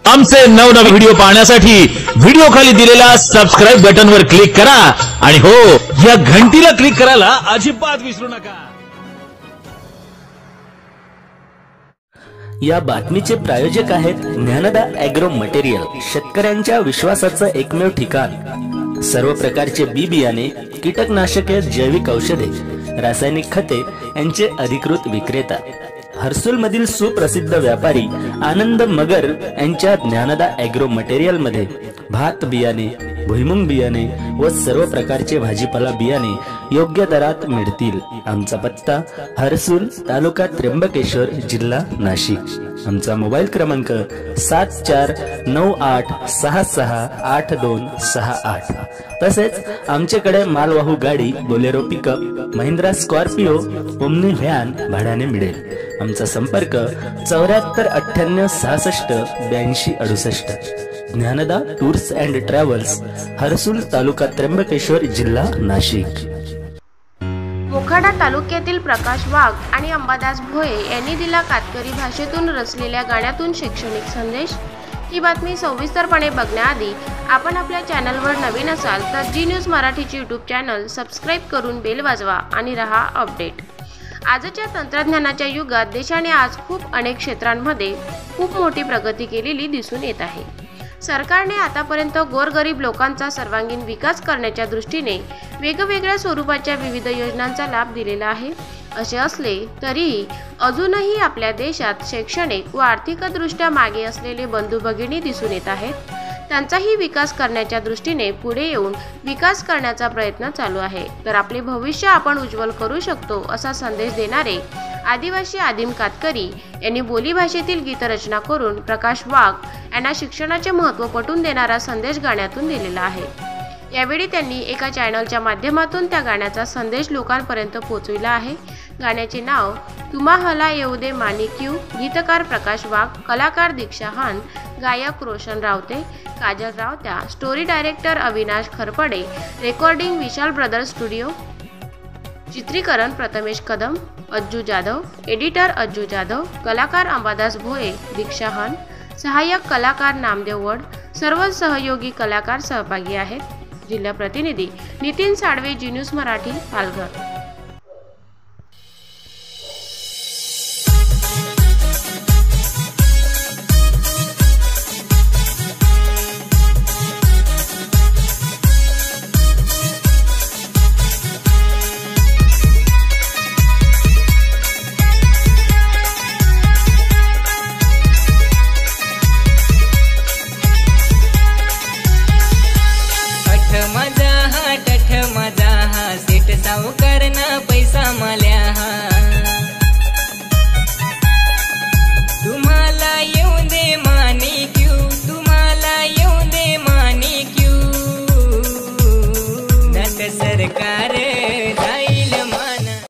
आमचे नवनवे व्हिडिओ पाहण्यासाठी व्हिडिओ खाली दिलेल्या सबस्क्राइब बटनवर क्लिक करा आणि हो, या घंटीला क्लिक करायला अजिबात विसरू नका। या बातमीचे प्रायोजक आहेत ज्ञानदा ॲग्रो मटेरियल, शेतकऱ्यांच्या विश्वासाचं एकमेव ठिकाण। सर्व प्रकारचे बी बियाणे, कीटकनाशके, जैविक औषधे, रासायनिक खते यांचे अधिकृत विक्रेता। हर्सुल मधील सुप्रसिद्ध व्यापारी आनंद मगर यांच्या ज्ञानदा ॲग्रो मटेरियल मध्ये भात बियाणे, भुईमुंग बियाणे व सर्व प्रकारचे भाजीपाला बियाणे योग्य दरात मिळतील। आमचा पत्ता हर्सुल, तालुका त्र्यंबकेश्वर, जिल्हा नाशिक। आमचा मोबाईल क्रमांक 7498668268। तसेच आमच्याकडे मालवाहू गाडी, Bolero pickup, Mahindra Scorpio, omni van भाड्याने मिळेल। आमचा संपर्क 7498668268। Dnyanada tours and travels, Harsul, तालुका त्र्यंबकेश्वर, जिल्हा नाशिक। मोखाडा तालुक्यातील प्रकाश वाघ आणि अंबादास भोये यांनी दिला कातकरी भाषेतून रचलेल्या गाण्यातून शैक्षणिक संदेश। ही बातमी सविस्तरपणे बघण्याआधी आपण आपल्या चॅनलवर नवीन असाल तर जी न्यूज मराठीचे यूट्यूब चॅनल सबस्क्राइब करून बेल वाजवा आणि रहा अपडेट। आजच्या तंत्रज्ञानाच्या युगात देशाने आज अनेक क्षेत्रांमध्ये खूप मोठी प्रगती केलेली दिसून येत आहे। सरकारने आतापर्यंत गोरगरीब लोकांचा सर्वांगीण विकास करण्याच्या दृष्टीने वेगवेगळ्या स्वरूपाच्या विविध योजनांचा लाभ दिलेला आहे। असे असले तरीही अजूनही आपल्या देशात शैक्षणिक व आर्थिकदृष्ट्या मागे असलेले बंधू भगिनी दिसून येत आहेत। त्यांचाही विकास करण्याच्या दृष्टीने पुढे येऊन विकास करण्याचा प्रयत्न चालू आहे। तर आपले भविष्य आपण उज्ज्वल करू शकतो असा संदेश देणारे आदिवासी आदिम कातकरी यांनी बोलीभाषेतील गीतरचना करून प्रकाश वाघ यांना शिक्षणाचे महत्त्व पटवून देणारा संदेश गाण्यातून दिलेला आहे। यावेळी त्यांनी एका चॅनलच्या माध्यमातून त्या गाण्याचा संदेश लोकांपर्यंत पोहोचविला आहे। गाण्याचे नाव तुम्हाला येऊ दे माणिक्यू, गीतकार प्रकाश वाघ, कलाकार दीक्षा हान, गायक Roshan Ravate, Kajal Ravatya, story director Avinash Kharpade, recording Vishal brothers studio, चित्रीकरण प्रथमेश कदम, अज्जू जाधव, एडिटर अज्जू जाधव, कलाकार अंबादास भोये, दीक्षा हान, सहाय्यक कलाकार नामदेव वड, सर्व सहयोगी कलाकार सहभागी आहेत। जिल्हा प्रतिनिधी नितीन साळवे, जी न्यूज मराठी, पालघर।